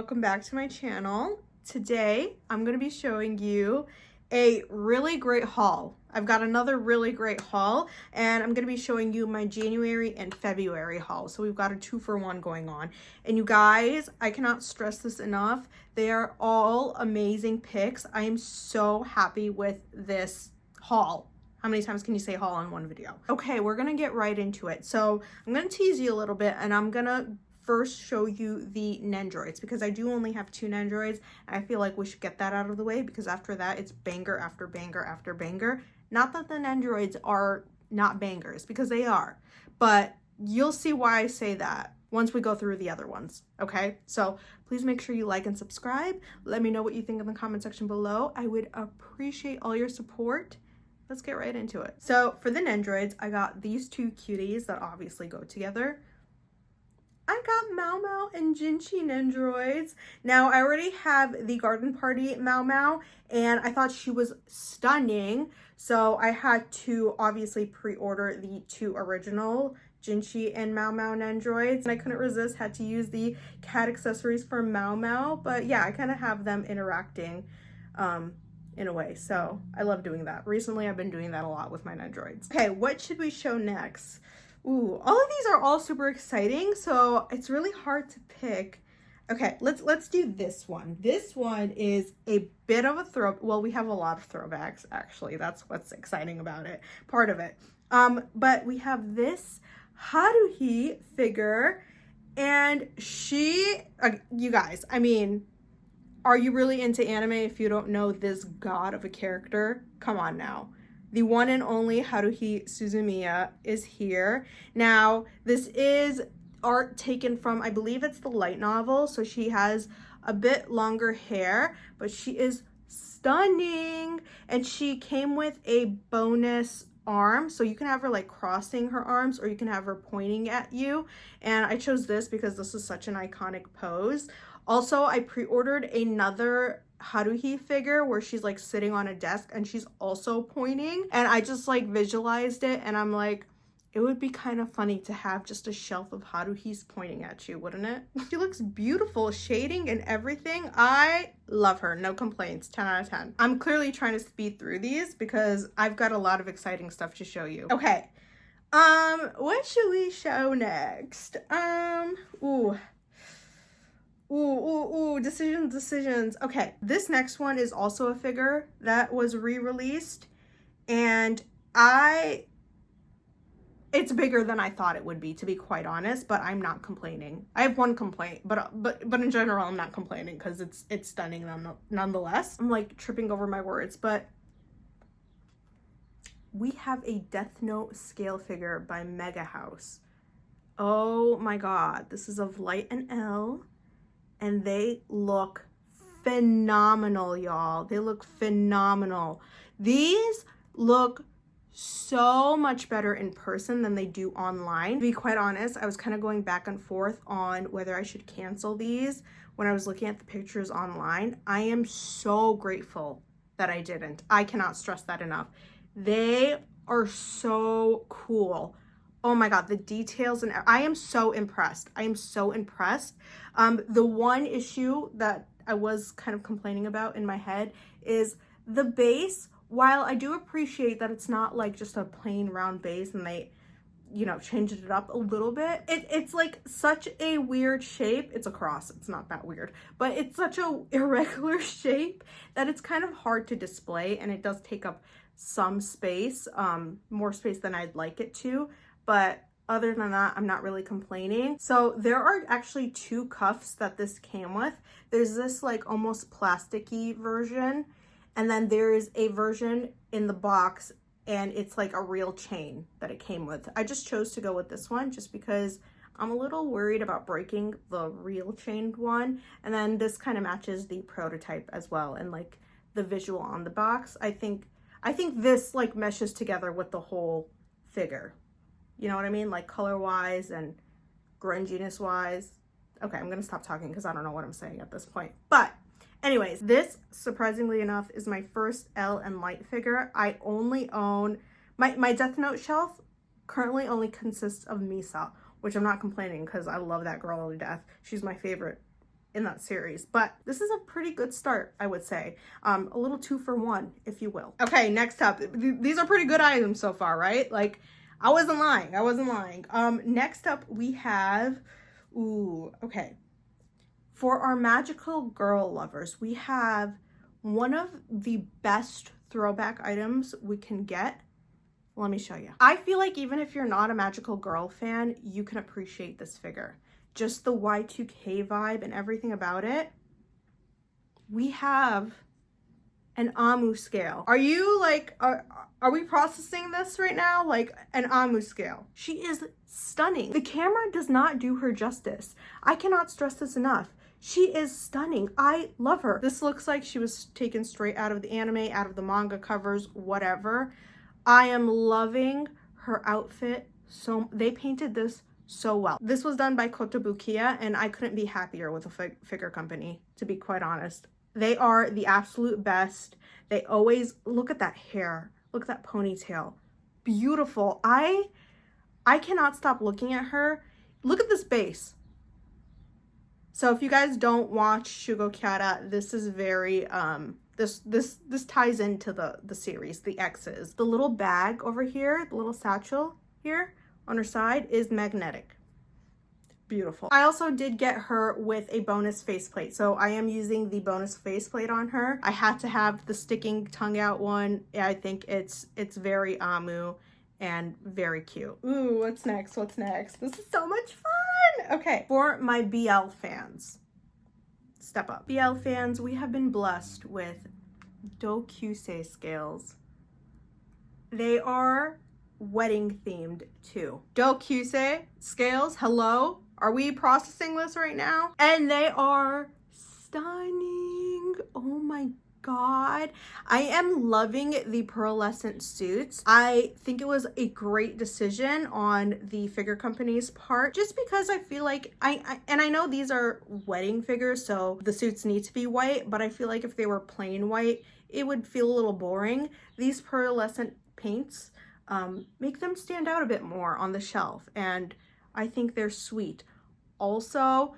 Welcome back to my channel. Today I'm going to be showing you a really great haul. I've got another really great haul and I'm going to be showing you my January and February haul. So we've got a 2-for-1 going on. And you guys, I cannot stress this enough. They are all amazing picks. I am so happy with this haul. How many times can you say haul in one video? Okay, we're gonna get right into it. So I'm gonna tease you a little bit and I'm gonna first show you the Nendroids because I do only have 2 Nendroids and I feel like we should get that out of the way because after that it's banger after banger after banger. Not that the Nendroids are not bangers, because they are, but you'll see why I say that once we go through the other ones, okay? So please make sure you like and subscribe. Let me know what you think in the comment section below. I would appreciate all your support. Let's get right into it. So for the Nendroids, I got these 2 cuties that obviously go together. I got Mau Mau and Jinchi Nendroids. Now, I already have the Garden Party Mau Mau, and I thought she was stunning. So I had to obviously pre-order the 2 original Jinchi and Mau Mau Nendroids. And I couldn't resist, had to use the cat accessories for Mau Mau. But yeah, I kind of have them interacting in a way. So I love doing that. Recently, I've been doing that a lot with my Nendroids. Okay, what should we show next? Ooh, all of these are all super exciting, so it's really hard to pick. Okay, let's do this one. This one is a bit of a throw. Well, we have a lot of throwbacks, actually. That's what's exciting about it, part of it. But we have this Haruhi figure, and she, you guys, I mean, are you really into anime if you don't know this god of a character? Come on now. The one and only Haruhi Suzumiya is here. Now, this is art taken from, I believe it's the light novel, so she has a bit longer hair, but she is stunning. And she came with a bonus arm, so you can have her like crossing her arms or you can have her pointing at you. And I chose this because this is such an iconic pose. Also, I pre-ordered another Haruhi figure where she's like sitting on a desk and she's also pointing, and I just like visualized it and I'm like, it would be kind of funny to have just a shelf of Haruhis pointing at you, wouldn't it? She looks beautiful, shading and everything. I love her, no complaints, 10 out of 10. I'm clearly trying to speed through these because I've got a lot of exciting stuff to show you. Okay, what should we show next? Decisions. Okay, this next one is also a figure that was re-released, and it's bigger than I thought it would be, to be quite honest, but I'm not complaining. I have one complaint, but in general, I'm not complaining because it's stunning nonetheless. I'm like tripping over my words, but we have a Death Note scale figure by Mega House. Oh my god, this is of Light and L. And they look phenomenal, y'all. They look phenomenal. These look so much better in person than they do online. To be quite honest, I was kind of going back and forth on whether I should cancel these when I was looking at the pictures online. I am so grateful that I didn't. I cannot stress that enough. They are so cool. Oh my god, the details, and I am so impressed. I am so impressed. The one issue that I was kind of complaining about in my head is the base. While I do appreciate that it's not like just a plain round base and they, you know, changed it up a little bit. It's like such a weird shape. It's a cross. It's not that weird, but it's such a irregular shape that it's kind of hard to display, and it does take up some space, more space than I'd like it to. But other than that, I'm not really complaining. So there are actually 2 cuffs that this came with. There's this like almost plasticky version, and then there's a version in the box and it's like a real chain that it came with. I just chose to go with this one just because I'm a little worried about breaking the real chained one. And then this kind of matches the prototype as well, and like the visual on the box. I think this like meshes together with the whole figure. You know what I mean? Like color-wise and grunginess-wise. Okay, I'm gonna stop talking because I don't know what I'm saying at this point. But anyways, this, surprisingly enough, is my first L and Light figure. I only own, my Death Note shelf currently only consists of Misa, which I'm not complaining because I love that girl to death. She's my favorite in that series, but this is a pretty good start, I would say. A little 2 for 1, if you will. Okay, next up, these are pretty good items so far, right? Like, I wasn't lying. Next up we have, okay. For our magical girl lovers, we have one of the best throwback items we can get. Let me show you. I feel like even if you're not a magical girl fan, you can appreciate this figure. Just the Y2K vibe and everything about it. We have an Amu scale. Are you like, are we processing this right now? Like an Amu scale. She is stunning. The camera does not do her justice. I cannot stress this enough. She is stunning. I love her. This looks like she was taken straight out of the anime, out of the manga covers, whatever. I am loving her outfit. So they painted this so well. This was done by Kotobukiya, and I couldn't be happier with a figure company, to be quite honest. They are the absolute best. They always, look at that hair. Look at that ponytail. Beautiful. I cannot stop looking at her. Look at this base. So if you guys don't watch Shugo Kyara, this is very, this ties into the series, the X's. The little bag over here, the little satchel here on her side is magnetic. Beautiful. I also did get her with a bonus faceplate. So I am using the bonus faceplate on her. I had to have the sticking tongue out one. I think it's very Amu and very cute. Ooh, what's next? What's next? This is so much fun. Okay, for my BL fans, step up. BL fans, we have been blessed with Dokyusei scales. They are wedding themed too. Dokyusei scales, hello? Are we processing this right now? And they are stunning. Oh my God. I am loving the pearlescent suits. I think it was a great decision on the figure company's part, just because I feel like and I know these are wedding figures, so the suits need to be white, but I feel like if they were plain white, it would feel a little boring. These pearlescent paints make them stand out a bit more on the shelf, and I think they're sweet. Also,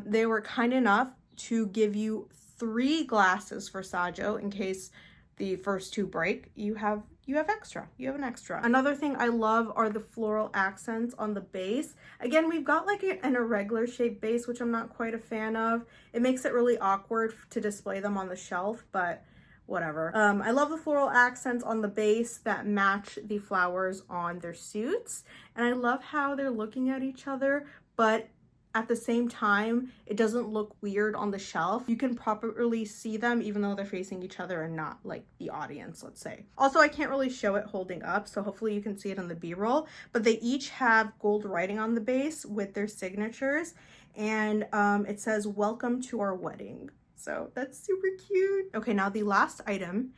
they were kind enough to give you 3 glasses for Sajo in case the first 2 break. You have extra. You have an extra. Another thing I love are the floral accents on the base. Again, we've got like an irregular shaped base, which I'm not quite a fan of. It makes it really awkward to display them on the shelf, but whatever. I love the floral accents on the base that match the flowers on their suits. And I love how they're looking at each other, but at the same time, it doesn't look weird on the shelf. You can properly see them even though they're facing each other and not like the audience, let's say. Also, I can't really show it holding up, so hopefully you can see it in the B-roll, but they each have gold writing on the base with their signatures, and it says, "Welcome to our wedding." So that's super cute. Okay, now the last item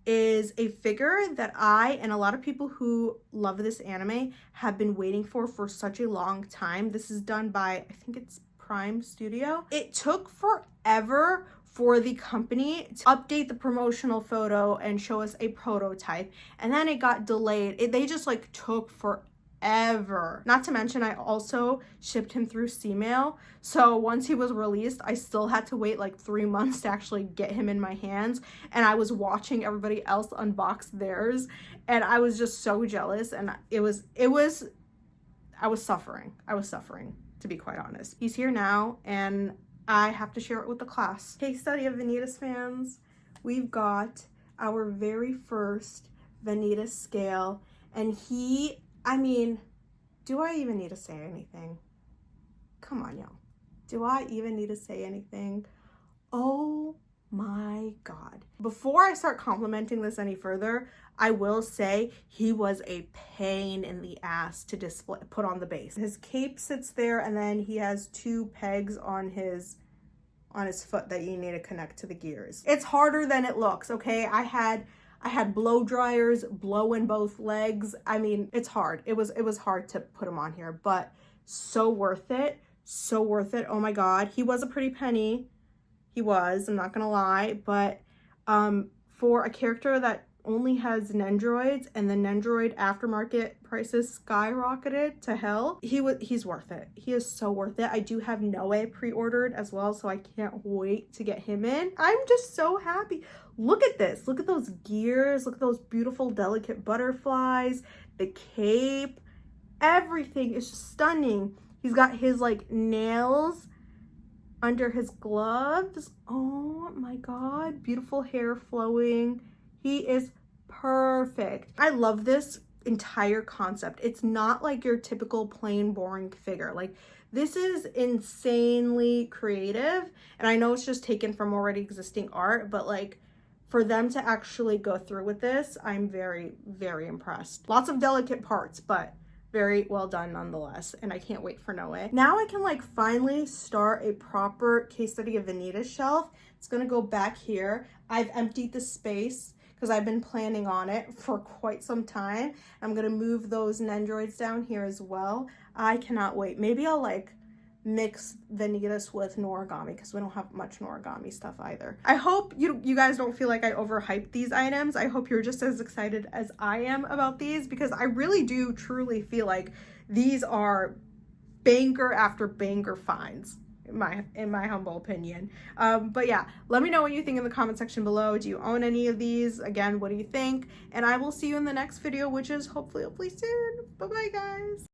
is a figure that I and a lot of people who love this anime have been waiting for such a long time. This is done by, I think it's Prime Studio. It took forever for the company to update the promotional photo and show us a prototype, and then it got delayed. They just like took forever. Not to mention, I also shipped him through C-mail. So once he was released, I still had to wait like 3 months to actually get him in my hands. And I was watching everybody else unbox theirs, and I was just so jealous. And I was suffering. I was suffering, to be quite honest. He's here now, and I have to share it with the class. Case study of Vanitas fans. We've got our very first Vanitas scale, and I mean, do I even need to say anything? Come on, y'all. Do I even need to say anything? Oh my God. Before I start complimenting this any further, I will say he was a pain in the ass to put on the base. His cape sits there, and then he has 2 pegs on his foot that you need to connect to the gears. It's harder than it looks, okay? I had blow dryers blowing both legs. I mean, it's hard. It was hard to put him on here, but so worth it. So worth it. Oh my God. He was a pretty penny. He was, I'm not gonna lie, but for a character that only has Nendroids, and the Nendroid aftermarket prices skyrocketed to hell. He's worth it. He is so worth it. I do have Noe pre-ordered as well, so I can't wait to get him in. I'm just so happy. Look at this. Look at those gears. Look at those beautiful delicate butterflies, the cape. Everything is just stunning. He's got his like nails under his gloves. Oh my god, beautiful hair flowing. He is perfect. I love this entire concept. It's not like your typical plain boring figure. Like, this is insanely creative, and I know it's just taken from already existing art, but like, for them to actually go through with this, I'm very, very impressed. Lots of delicate parts, but very well done nonetheless, and I can't wait for Noe. Now I can like finally start a proper case study of Vanita's shelf. It's gonna go back here. I've emptied the space because I've been planning on it for quite some time. I'm gonna move those Nendroids down here as well. I cannot wait. Maybe I'll like mix Vanitas with Noragami because we don't have much Noragami stuff either. I hope you guys don't feel like I overhyped these items. I hope you're just as excited as I am about these, because I really do truly feel like these are banger after banger finds in my humble opinion. But yeah, let me know what you think in the comment section below. Do you own any of these? Again, what do you think? And I will see you in the next video, which is hopefully soon. Bye bye, guys.